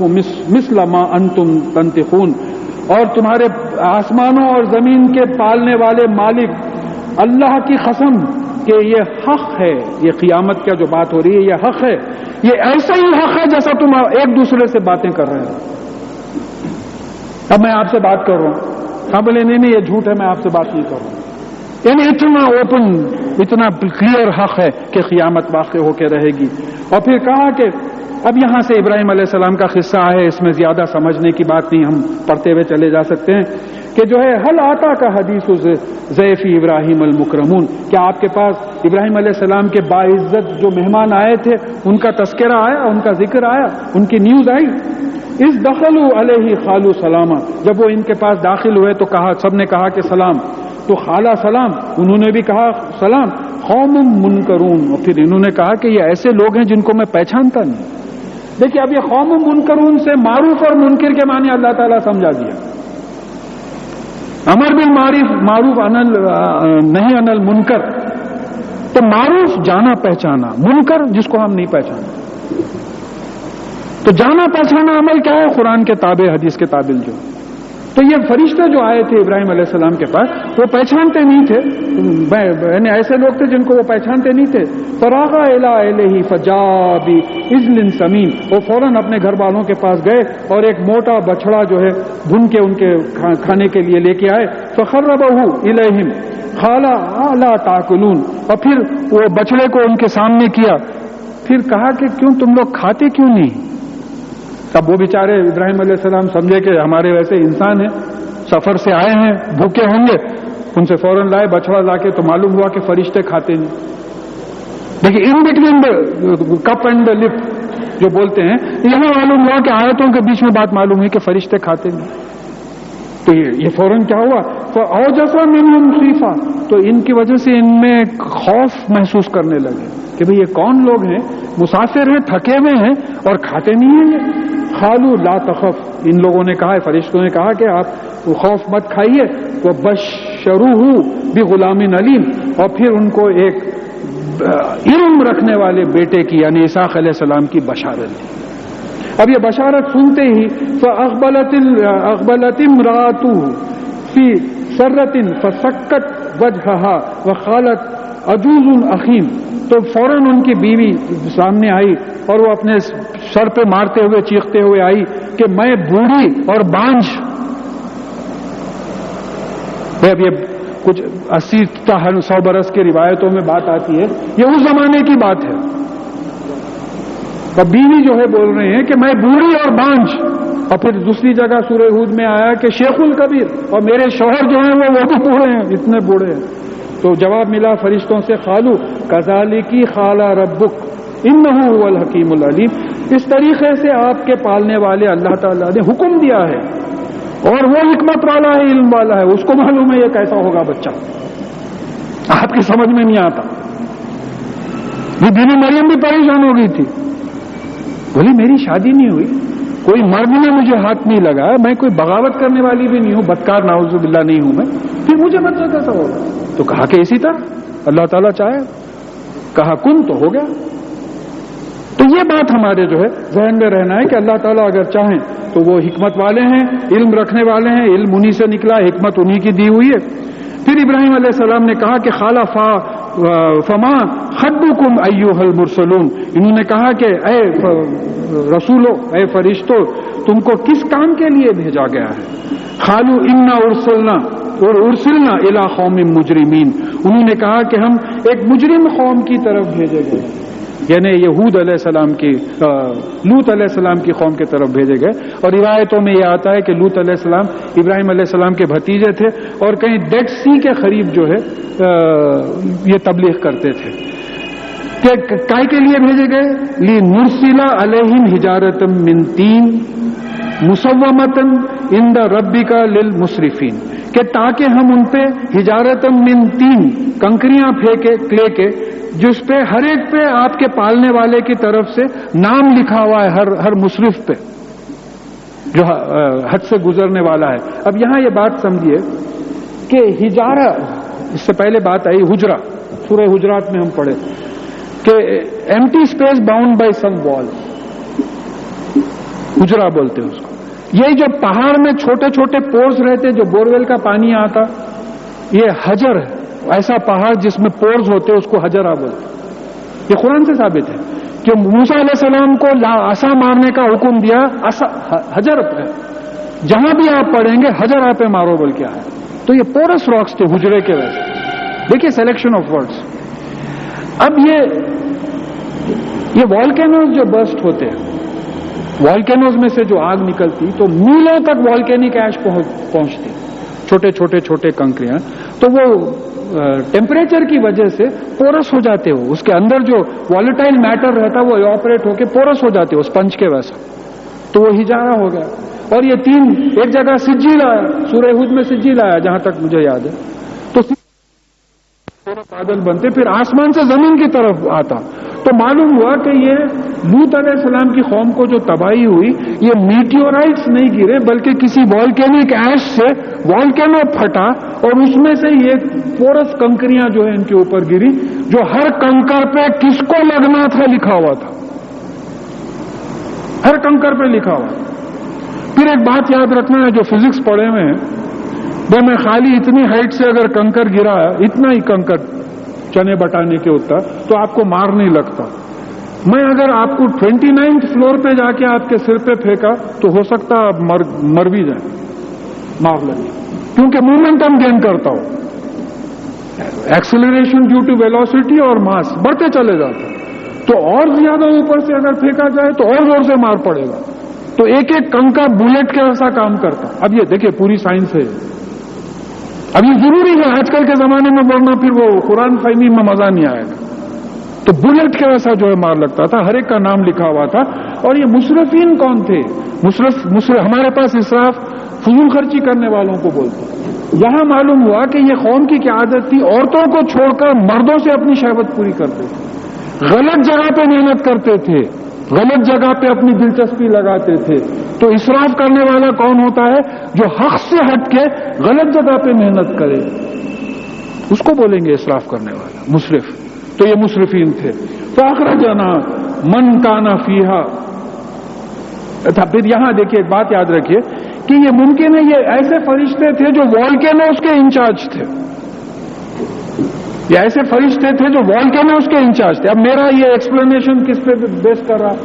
مِثْلَ مَا أَنْتُمْ تَنْطِقُونَ, اور تمہارے آسمانوں اور زمین کے پالنے والے مالک اللہ کی قسم کہ یہ حق ہے, یہ قیامت کا جو بات ہو رہی ہے یہ حق ہے یہ ایسا ہی حق ہے جیسا تم ایک دوسرے سے باتیں کر رہے ہو. اب میں آپ سے بات کر رہا ہوں, ہاں بولے نہیں یہ جھوٹ ہے, میں آپ سے بات نہیں کر رہا ہوں. یعنی اتنا اوپن, اتنا کلیئر حق ہے کہ قیامت واقع ہو کے رہے گی. اور پھر کہا کہ اب یہاں سے ابراہیم علیہ السلام کا قصہ ہے, اس میں زیادہ سمجھنے کی بات نہیں, ہم پڑھتے ہوئے چلے جا سکتے ہیں کہ جو ہے حل آتا کا حدیث ضیفی ابراہیم المکرمون, کیا آپ کے پاس ابراہیم علیہ السلام کے باعزت جو مہمان آئے تھے ان کا تذکرہ آیا, ان کا ذکر آیا, ان کی نیوز آئی؟ اس دخلوا علیہ قالوا سلاما, جب وہ ان کے پاس داخل ہوئے تو کہا, سب نے کہا کہ سلام. تو خالا سلام, انہوں نے بھی کہا سلام. قوم منکرون, اور پھر انہوں نے کہا کہ یہ ایسے لوگ ہیں جن کو میں پہچانتا نہیں. دیکھیے اب یہ قوم منکرون سے معروف اور منکر کے معنی اللہ تعالیٰ سمجھا دیا. امر بالمعروف نہیں انل منکر, تو معروف جانا پہچانا, منکر جس کو ہم نہیں پہچانا. تو جانا پہچانا عمل کیا ہے؟ قرآن کے تابع, حدیث کے تابع جو. تو یہ فرشتے جو آئے تھے ابراہیم علیہ السلام کے پاس, وہ پہچانتے نہیں تھے, یعنی ایسے لوگ تھے جن کو وہ پہچانتے نہیں تھے. فراغ الی اہلہ فجاء بعجل سمین, وہ فوراً اپنے گھر والوں کے پاس گئے اور ایک موٹا بچڑا جو ہے بھون کے ان کے کھانے کے لیے لے کے آئے. فقربہ الیہم قال الا تاکلون, اور پھر وہ بچڑے کو ان کے سامنے کیا, پھر کہا کہ کیوں تم لوگ کھاتے کیوں نہیں؟ اب وہ بیچارے ابراہیم علیہ السلام سمجھے کہ ہمارے ویسے انسان ہیں, سفر سے آئے ہیں, بھوکے ہوں گے, ان سے فوراً لائے بچڑا لا کے, تو معلوم ہوا کہ فرشتے کھاتے نہیں. دیکھیے in between cup and the lip جو بولتے ہیں, یہاں معلوم ہوا کہ آیتوں کے بیچ میں بات معلوم ہوئی کہ فرشتے کھاتے نہیں. تو یہ فوراً کیا ہوا؟ فاوجس منهم خیفہ, تو ان کی وجہ سے ان میں خوف محسوس کرنے لگے کہ بھئی یہ کون لوگ ہیں, مسافر ہیں, تھکے ہوئے ہیں اور کھاتے نہیں ہیں. قالوا لا تخف, ان لوگوں نے کہا, فرشتوں نے کہا کہ آپ خوف مت کھائیے. وبشروه بغلام علیم, اور پھر ان کو ایک علم رکھنے والے بیٹے کی یعنی اسحاق علیہ السلام کی بشارت دی. اب یہ بشارت سنتے ہی فاقبلت امرأته فی سرۃ فسکت وجہہا وقالت عجوز عقیم, تو فوراً ان کی بیوی سامنے آئی اور وہ اپنے سر پہ مارتے ہوئے چیختے ہوئے آئی کہ میں بوڑھی اور بانجھ. اب یہ کچھ 80-100 برس کے روایتوں میں بات آتی ہے, یہ اس زمانے کی بات ہے. اب بیوی جو ہے بول رہے ہیں کہ میں بوڑھی اور بانجھ. اور پھر دوسری جگہ سورہ ہود میں آیا کہ شیخ الکبیر, اور میرے شوہر جو ہیں وہ بھی بوڑھے ہیں, اتنے بوڑھے ہیں. تو جواب ملا فرشتوں سے, قالوا کذالک قال ربک انہ هو الحکیم العلیم, اس طریقے سے آپ کے پالنے والے اللہ تعالیٰ نے حکم دیا ہے اور وہ حکمت والا ہے, علم والا ہے, اس کو معلوم ہے یہ کیسا ہوگا بچہ. آپ کی سمجھ میں نہیں آتا. یہ بیوی مریم بھی پریشان ہو گئی تھی, بولی میری شادی نہیں ہوئی, کوئی مرد نے مجھے ہاتھ نہیں لگایا, میں کوئی بغاوت کرنے والی بھی نہیں ہوں, بدکار نعوذ باللہ نہیں ہوں میں, پھر مجھے بچہ کیسا ہوگا؟ تو کہا کہ اسی طرح اللہ تعالیٰ چاہے, کہا کن تو ہو گیا. تو یہ بات ہمارے جو ہے ذہن میں رہنا ہے کہ اللہ تعالیٰ اگر چاہیں تو وہ حکمت والے ہیں, علم رکھنے والے ہیں, علم انہی سے نکلا, حکمت انہی کی دی ہوئی ہے. پھر ابراہیم علیہ السلام نے کہا کہ خالا فما خطبکم ایھا المرسلون, انہوں نے کہا کہ اے رسولو, اے فرشتو, تم کو کس کام کے لیے بھیجا گیا ہے؟ قالوا انا ارسلنا الی قوم مجرمین, انہوں نے کہا کہ ہم ایک مجرم قوم کی طرف بھیجے گئے, یعنی یہود علیہ السلام کی, لوط علیہ السلام کی قوم کی طرف بھیجے گئے. اور روایتوں میں یہ آتا ہے کہ لوط علیہ السلام ابراہیم علیہ السلام کے بھتیجے تھے اور کہیں ڈیڈ سی کے قریب جو ہے یہ تبلیغ کرتے تھے. کہ کائے کے لیے بھیجے گئے؟ لنرسل علیہم حجارۃ من طین مسومۃ عند ربک للمسرفین, کہ تاکہ ہم ان پہ حجارۃ من طین, کنکریاں پھینکے کلے کے, جس پہ ہر ایک پہ آپ کے پالنے والے کی طرف سے نام لکھا ہوا ہے, ہر مصرف پہ جو حد سے گزرنے والا ہے. اب یہاں یہ بات سمجھیے کہ حجارہ, اس سے پہلے بات آئی حجرہ, سورہ حجرات میں ہم پڑھے کہ empty space bound by some وال, حجرہ بولتے ہیں اس کو. یہ جو پہاڑ میں چھوٹے چھوٹے پورز رہتے جو بورویل کا پانی آتا, یہ حجر ہے, ایسا پہاڑ جس میں پورز ہوتے اس کو حجرہ بولتے. یہ قرآن سے ثابت ہے کہ موسیٰ علیہ السلام کو عصا مارنے کا حکم دیا، حجر پہ جہاں بھی آپ پڑھیں گے حجر پہ مارو بول کیا ہے. تو یہ پورس راکس تھے حجرے کے ویسے. دیکھیے سلیکشن آف ورڈز. اب یہ والکینوز جو برسٹ ہوتے ہیں، والکینوز میں سے جو آگ نکلتی تو میلوں تک والکینک ایش پہنچتی، چھوٹے چھوٹے چھوٹے کنکریاں. تو وہ ٹیمپریچر کی وجہ سے پورس ہو جاتے ہو، اس کے اندر جو والیٹائل میٹر رہتا وہ ایواپریٹ ہو کے پورس ہو جاتے ہو اسپنج کے ویسا. تو وہ ہجارہ ہو گیا. اور یہ تین ایک جگہ سجیل آیا، سورہ ہود میں سجیل آیا جہاں تک مجھے یاد ہے. تو بادل بنتے پھر آسمان سے زمین کی طرف آتا. تو معلوم ہوا کہ یہ لوط علیہ السلام کی قوم کو جو تباہی ہوئی یہ میٹیورائٹس نہیں گرے بلکہ کسی والکینک ایش سے والکینو پھٹا اور اس میں سے یہ پورس کنکریاں جو ہے ان کے اوپر گری، جو ہر کنکر پہ کس کو لگنا تھا لکھا ہوا تھا، ہر کنکر پہ لکھا ہوا. پھر ایک بات یاد رکھنا ہے جو فزکس پڑھے ہوئے ہیں، میں خالی اتنی ہائٹ سے اگر کنکر گرا ہے، اتنا ہی کنکر چنے بٹانے کے ہوتا تو آپ کو مار نہیں لگتا. میں اگر آپ کو 29 فلور پہ جا کے آپ کے سر پہ پھینکا تو ہو سکتا آپ مر بھی جائیں، مار لگے، کیونکہ مومنٹم گین کرتا ہو. ایکسلریشن ڈیو ٹو ویلوسٹی اور ماس بڑھتے چلے جاتے، تو اور زیادہ اوپر سے اگر پھینکا جائے تو اور زور سے مار پڑے گا. تو ایک ایک کنکا بلٹ کے ایسا کام کرتا. اب یہ دیکھیں پوری سائنس ہے. اب یہ ضروری ہے آج کل کے زمانے میں ورنہ پھر وہ قرآن فہمی میں مزہ نہیں آئے گا. تو بلٹ کے ویسا جو ہے مار لگتا تھا، ہر ایک کا نام لکھا ہوا تھا. اور یہ مسرفین کون تھے؟ ہمارے پاس اسراف فضول خرچی کرنے والوں کو بولتے ہیں. یہاں معلوم ہوا کہ یہ قوم کی کیا عادت تھی، عورتوں کو چھوڑ کر مردوں سے اپنی شہوت پوری کرتے تھے، غلط جگہ پہ محنت کرتے تھے، غلط جگہ پہ اپنی دلچسپی لگاتے تھے. تو اسراف کرنے والا کون ہوتا ہے؟ جو حق سے ہٹ کے غلط جگہ پہ محنت کرے، اس کو بولیں گے اسراف کرنے والا، مسرف. تو یہ مسرفین تھے. فاخرجنا من کان فیہا. پھر یہاں دیکھیے ایک بات یاد رکھیے کہ یہ ممکن ہے یہ ایسے فرشتے تھے جو والکینوز کے انچارج تھے، یہ ایسے فرشتے تھے جو والکینوز کے انچارج تھے. اب میرا یہ ایکسپلینیشن کس پہ بیس کر رہا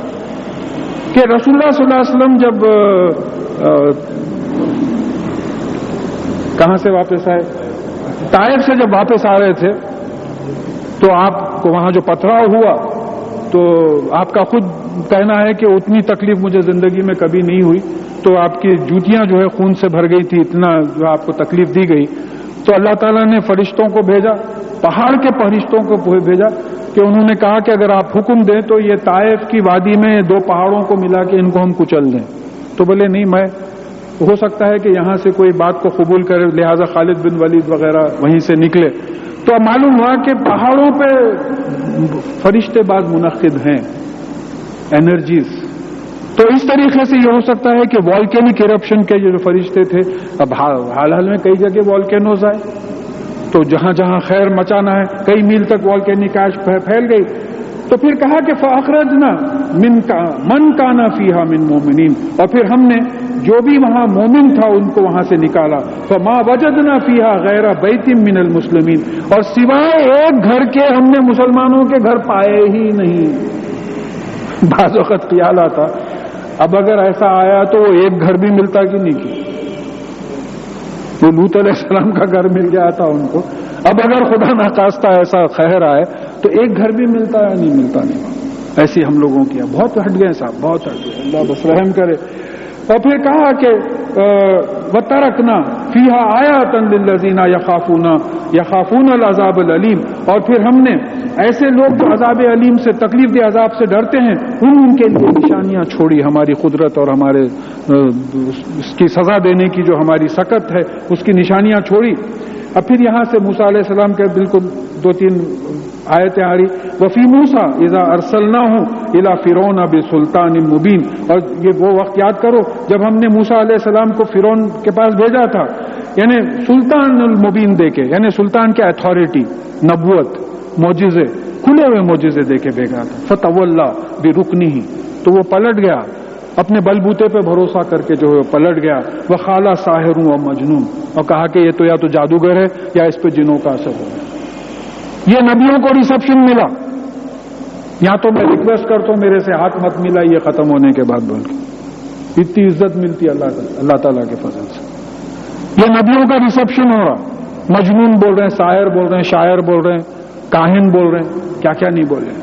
کہ رسول اللہ صلی اللہ علیہ وسلم جب کہاں سے واپس آئے، طائف سے جب واپس آ رہے تھے تو آپ کو وہاں جو پتھراؤ ہوا تو آپ کا خود کہنا ہے کہ اتنی تکلیف مجھے زندگی میں کبھی نہیں ہوئی. تو آپ کی جوتیاں جو ہے خون سے بھر گئی تھی، اتنا جو آپ کو تکلیف دی گئی. تو اللہ تعالیٰ نے فرشتوں کو بھیجا، پہاڑ کے فرشتوں کو بھیجا کہ انہوں نے کہا کہ اگر آپ حکم دیں تو یہ طائف کی وادی میں دو پہاڑوں کو ملا کے ان کو ہم کچل دیں. تو بولے نہیں، میں ہو سکتا ہے کہ یہاں سے کوئی بات کو قبول کرے، لہذا خالد بن ولید وغیرہ وہیں سے نکلے. تو معلوم ہوا کہ پہاڑوں پہ فرشتے بعض منعقد ہیں، انرجیز. تو اس طریقے سے یہ ہو سکتا ہے کہ والکینک ایرپشن کے جو فرشتے تھے، اب حال حال میں کئی جگہ والکینوز آئے، تو جہاں جہاں خیر مچانا ہے کئی میل تک والکینک ایش پھیل گئی. تو پھر کہا کہ فاخرجنا من کان فیہا من مومنین. اور پھر ہم نے جو بھی وہاں مومن تھا ان کو وہاں سے نکالا. فما وجدنا فیہا غیر بیت من المسلمین. اور سوائے ایک گھر کے ہم نے مسلمانوں کے گھر پائے ہی نہیں. بعض وقت خیال آتا اب اگر ایسا آیا تو وہ ایک گھر بھی ملتا کہ نہیں کی. وہ لوط علیہ السلام کا گھر مل گیا تھا ان کو. اب اگر خدا نخواستہ ایسا خیر آئے تو ایک گھر بھی ملتا ہے نہیں ملتا نہیں. ایسی ہم لوگوں کی بہت ہٹ گئے صاحب، بہت ہٹ گئے. اللہ بس رحم کرے. اور پھر کہا کہ وَتَرَكْنَا فِيهَا آيَاتًا لِلَّذِينَ يَخَافُونَ الْعَذَابَ الْأَلِيمَ. اور پھر ہم نے ایسے لوگ جو عذاب علیم سے، تکلیف دہ عذاب سے ڈرتے ہیں، ان کے لیے نشانیاں چھوڑی، ہماری قدرت اور ہمارے اس کی سزا دینے کی جو ہماری سکت ہے اس کی نشانیاں چھوڑی. اب پھر یہاں سے موسیٰ علیہ السلام کے بالکل 2-3 آیتیں آ رہی. وفی موسیٰ اذا ارسلناہ الی فرعون بسلطان مبین. اور یہ وہ وقت یاد کرو جب ہم نے موسیٰ علیہ السلام کو فرعون کے پاس بھیجا تھا، یعنی سلطان المبین دے کے، یعنی سلطان کے اتھارٹی، نبوت، معجزے، کھلے ہوئے معجزے دے کے بھیجا تھا. فتولی برکنہ. تو وہ پلٹ گیا، اپنے بلبوتے پہ بھروسہ کر کے جو ہے پلٹ گیا. وقال ساحر و مجنون. اور کہا کہ یہ تو یا تو جادوگر ہے یا اس پہ جنوں کا اثر ہو. یہ نبیوں کو ریسپشن ملا. یا تو میں ریکویسٹ کرتا ہوں میرے سے ہاتھ مت ملائیے ختم ہونے کے بعد بول کے. اتنی عزت ملتی ہے اللہ تعالیٰ کے فضل سے. یہ نبیوں کا ریسپشن ہو رہا. مجنون بول رہے ہیں, شاعر بول رہے ہیں, شاعر بول رہے ہیں, کاہن بول رہے ہیں, کیا کیا نہیں بولے.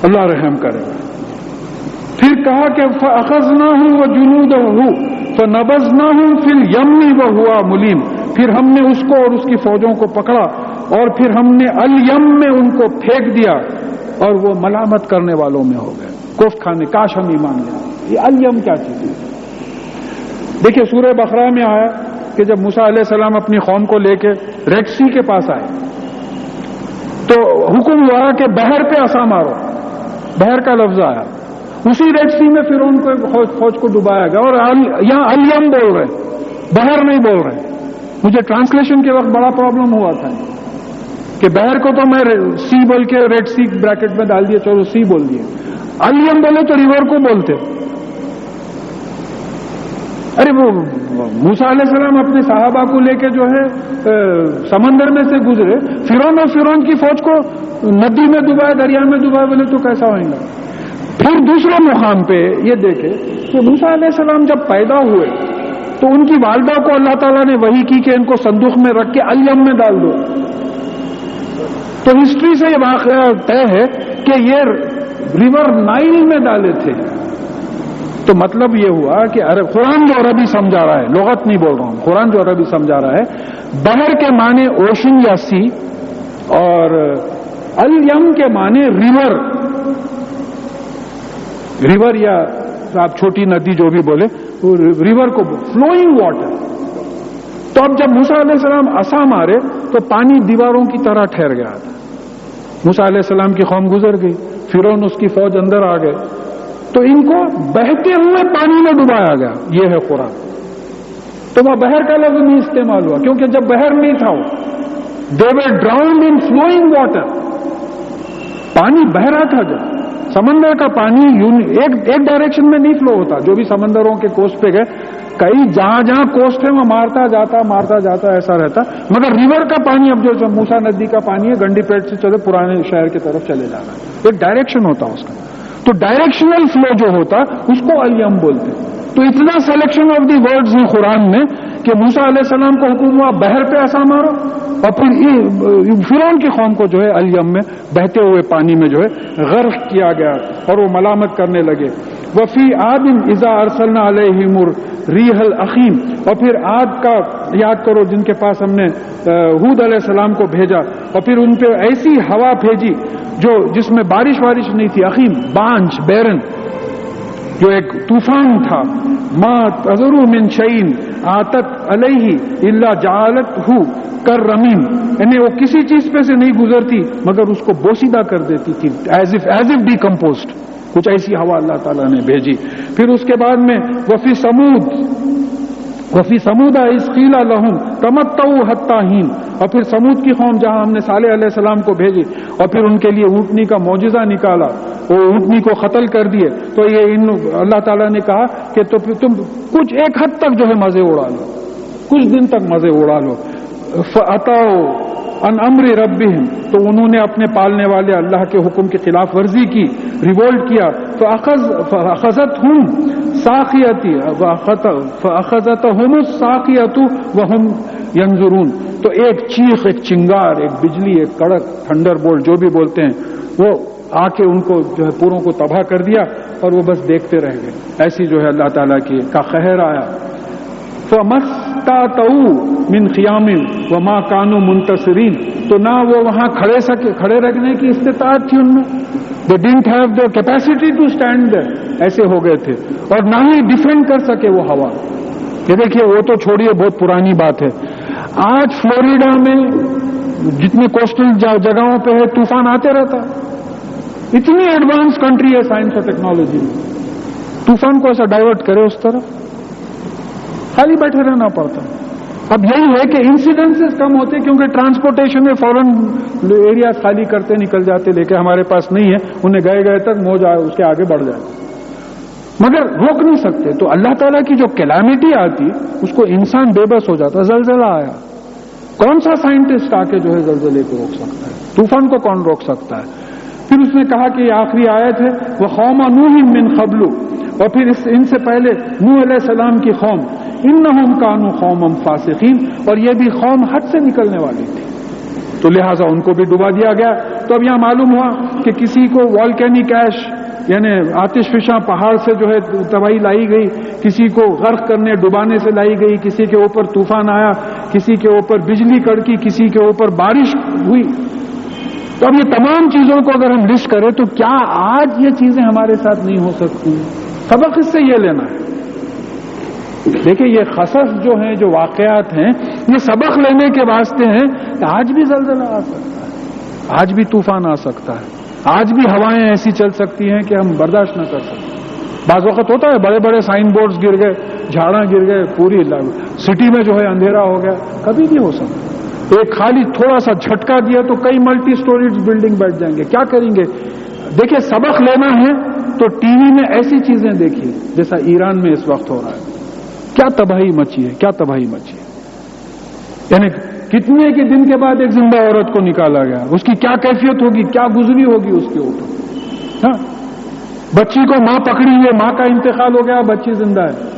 اللہ رحم کرے گا. پھر کہا کہ فَأَخَذْنَاهُ وَجُنُودَهُ فَنَبَذْنَاهُمْ فِي الْيَمِّ وَهُوَ مُلِيمٌ. پھر ہم نے اس کو اور اس کی فوجوں کو پکڑا اور پھر ہم نے الیم میں ان کو پھینک دیا اور وہ ملامت کرنے والوں میں ہو گئے. کوفت کھانے, کاش ہم ایمان لیں. یہ الیم کیا چیز ہے؟ دیکھیے سورہ بقرہ میں آیا کہ جب موسیٰ علیہ السلام اپنی قوم کو لے کے ریڈ سی کے پاس آئے تو حکم ہوا کہ بحر پہ عصا مارو. بحر کا لفظ آیا. اسی ریڈ سی میں پھر ان کو فوج کو ڈبایا گیا. اور یہاں الیم بول رہے, بحر نہیں بول رہے. مجھے ٹرانسلیشن کے وقت بڑا پرابلم ہوا تھا کہ بحر کو تو میں سی بول کے ریڈ سی بریکٹ میں ڈال دیا, چلو سی بول دیے. الیم بولے تو ریور کو بولتے. ارے وہ موسیٰ علیہ السلام اپنے صحابہ کو لے کے جو ہے سمندر میں سے گزرے, فرعون اور فرعون کی فوج کو ندی میں ڈبائے, دریا میں ڈبائے, بولے تو کیسا ہوئے گا. پھر دوسرے مقام پہ یہ دیکھے کہ موسیٰ علیہ السلام جب پیدا ہوئے تو ان کی والدہ کو اللہ تعالیٰ نے وحی کی کہ ان کو صندوق میں رکھ کے الیم میں ڈال دو. تو ہسٹری سے یہ واقعہ طے ہے کہ یہ ریور نائل میں ڈالے تھے. تو مطلب یہ ہوا کہ قرآن جو عربی سمجھا رہا ہے, لغت نہیں بول رہا ہوں, قرآن جو عربی سمجھا رہا ہے, بحر کے معنی اوشن یا سی اور الیم کے معنی ریور. ریور یا آپ چھوٹی ندی جو بھی بولے, ریور کو فلوئنگ واٹر. تو اب جب موسیٰ علیہ السلام عصا مارے تو پانی دیواروں کی طرح ٹھہر گیا تھا. موسیٰ علیہ السلام کی قوم گزر گئی, فرعون اس کی فوج اندر آ گئے, تو ان کو بہتے ہوئے پانی میں ڈبایا گیا. یہ ہے قرآن. تو وہ بحر کا لفظ نہیں استعمال ہوا کیونکہ جب بحر نہیں تھا دے ور ڈراؤنڈ ان فلوئنگ واٹر. پانی بہ رہا تھا. جب سمندر کا پانی ایک ڈائریکشن میں نہیں فلو ہوتا. جو بھی سمندروں کے کوسٹ پہ گئے, کئی جہاں کوسٹ ہے وہ مارتا جاتا ایسا رہتا. مگر ریور کا پانی اب جو موسیٰ ندی کا پانی ہے, گنڈی پیٹ سے چلے پرانے شہر کی طرف چلے جانا, ایک ڈائریکشن ہوتا اس کا. تو ڈائریکشنل فلو جو ہوتا اس کو الیم بولتے. تو اتنا سلیکشن آف دی ورڈز ہیں قرآن میں کہ موسیٰ علیہ السلام کو حکم ہوا بحر پہ عصا مارو, اور پھر فرعون کی قوم کو جو ہے الیم میں بہتے ہوئے پانی میں جو ہے غرق کیا گیا اور وہ ملامت کرنے لگے. وفی عاد اذا ارسلنا علیہم الریح الاخیم. اور پھر عاد کا یاد کرو جن کے پاس ہم نے ہود علیہ السلام کو بھیجا, اور پھر ان پہ ایسی ہوا بھیجی جس میں بارش نہیں تھی. اخیم بانج, بیرن, جو ایک طوفان تھا. ما تذرو من شیء آتت علیہ الا جعلتہ کالرمیم. یعنی وہ کسی چیز پہ سے نہیں گزرتی مگر اس کو بوسیدہ کر دیتی تھی, ایز اف ڈیکمپوزڈ. کچھ ایسی ہوا اللہ تعالیٰ نے بھیجی. پھر اس کے بعد میں وفی سمود اذ قیل لہم تمتعوا حتی حین. اور پھر سمود کی قوم جہاں ہم نے صالح علیہ السلام کو بھیجی اور پھر ان کے لیے اونٹنی کا معجزہ نکالا, وہ اونٹنی کو قتل کر دیے. تو یہ اللہ تعالیٰ نے کہا کہ تو پھر تم کچھ ایک حد تک جو ہے مزے اڑا لو, کچھ دن تک مزے اڑا لو. فَأَتَوْا ان امر ربہم. تو انہوں نے اپنے پالنے والے اللہ کے حکم کی خلاف ورزی کی, ریوولٹ کیا. فَأَخَذَتْهُمْ سَاقِيَةٌ فَأَخَذَتْهُمُ السَّاقِيَةُ وَهُمْ يَنظُرُونَ. تو ایک چیخ, ایک چنگار, ایک بجلی, ایک کڑک, تھنڈر بولٹ جو بھی بولتے ہیں, وہ آ کے ان کو جو ہے پوروں کو تباہ کر دیا اور وہ بس دیکھتے رہ گئے. ایسی جو ہے اللہ تعالیٰ کا قہر آیا. فَمَسْتَطَعُوا مِنْ قِيَامٍ وَمَا كَانُوا مُنْتَصِرِينَ. تو نہ وہ وہاں کھڑے رہنے کی استطاعت تھی ان میں, they didn't have the capacity to stand there, ایسے ہو گئے تھے. اور نہ ہی ڈیفینڈ کر سکے وہ ہوا. یہ دیکھیے وہ تو چھوڑیے, بہت پرانی بات ہے. آج فلوریڈا میں جتنے کوسٹل جگہوں پہ ہے طوفان آتے رہتا. اتنی ایڈوانس کنٹری ہے سائنس اور ٹیکنالوجی میں, طوفان کو ایسا ڈائیورٹ کرے اس طرف, خالی بیٹھے رہنا پڑتا. اب یہی ہے کہ انسیڈنسز کم ہوتے کیونکہ ٹرانسپورٹیشن میں فوراً ایریاز خالی کرتے نکل جاتے, لے کے ہمارے پاس نہیں ہے, انہیں گئے تک موج اس کے آگے بڑھ جائے, مگر روک نہیں سکتے. تو اللہ تعالیٰ کی جو کیلامیٹی آتی اس کو انسان بے بس ہو جاتا. زلزلہ آیا, کون سا سائنٹسٹ آ کے جو ہے زلزلے کو روک سکتا ہے؟ طوفان کو کون روک سکتا ہے؟ پھر اس نے کہا کہ یہ آخری آیت ہے وَقَوْمَ نُوحٍ مِّن قَبْلُ، اور پھر ان سے پہلے نوح علیہ السلام کی قوم اِنَّهُمْ كَانُوا قَوْمًا فَاسِقِينَ، اور یہ بھی قوم حد سے نکلنے والی تھی، تو لہٰذا ان کو بھی ڈبا دیا گیا۔ تو اب یہاں معلوم ہوا کہ کسی کو والکینک ایش یعنی آتش فشاں پہاڑ سے جو ہے تباہی لائی گئی، کسی کو غرق کرنے ڈبانے سے لائی گئی، کسی کے اوپر طوفان آیا، کسی کے اوپر بجلی کڑکی، کسی کے اوپر بارش ہوئی۔ تو اب یہ تمام چیزوں کو اگر ہم لسٹ کریں تو کیا آج یہ چیزیں ہمارے ساتھ نہیں ہو سکتی؟ سبق اس سے یہ لینا ہے۔ دیکھیں یہ قصص جو ہیں، جو واقعات ہیں، یہ سبق لینے کے واسطے ہیں کہ آج بھی زلزلہ آ سکتا ہے، آج بھی طوفان آ سکتا ہے، آج بھی ہوائیں ایسی چل سکتی ہیں کہ ہم برداشت نہ کر سکتے۔ بعض وقت ہوتا ہے بڑے بڑے سائن بورڈز گر گئے، جھاڑاں گر گئے، پوری سٹی میں جو ہے اندھیرا ہو گیا، کبھی بھی ہو سکتا ہے۔ ایک خالی تھوڑا سا جھٹکا دیا تو کئی ملٹی سٹوریز بلڈنگ بیٹھ جائیں گے، کیا کریں گے؟ دیکھیں سبق لینا ہے تو ٹی وی میں ایسی چیزیں دیکھیے جیسا ایران میں اس وقت ہو رہا ہے، کیا تباہی مچی ہے، کیا تباہی مچی ہے، یعنی کتنے کے دن کے بعد ایک زندہ عورت کو نکالا گیا، اس کی کیا کیفیت ہوگی، کیا گزری ہوگی اس کے اوپر۔ ہاں بچی کو ماں پکڑی ہوئی، ماں کا انتقال ہو گیا، بچی زندہ ہے،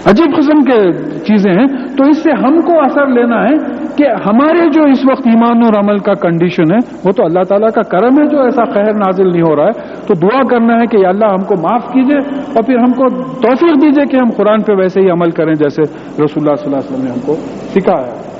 عجیب قسم کے چیزیں ہیں۔ تو اس سے ہم کو اثر لینا ہے کہ ہمارے جو اس وقت ایمان اور عمل کا کنڈیشن ہے وہ تو اللہ تعالیٰ کا کرم ہے جو ایسا قہر نازل نہیں ہو رہا ہے، تو دعا کرنا ہے کہ یا اللہ ہم کو معاف کیجئے اور پھر ہم کو توفیق دیجئے کہ ہم قرآن پہ ویسے ہی عمل کریں جیسے رسول اللہ صلی اللہ علیہ وسلم نے ہم کو سکھایا ہے۔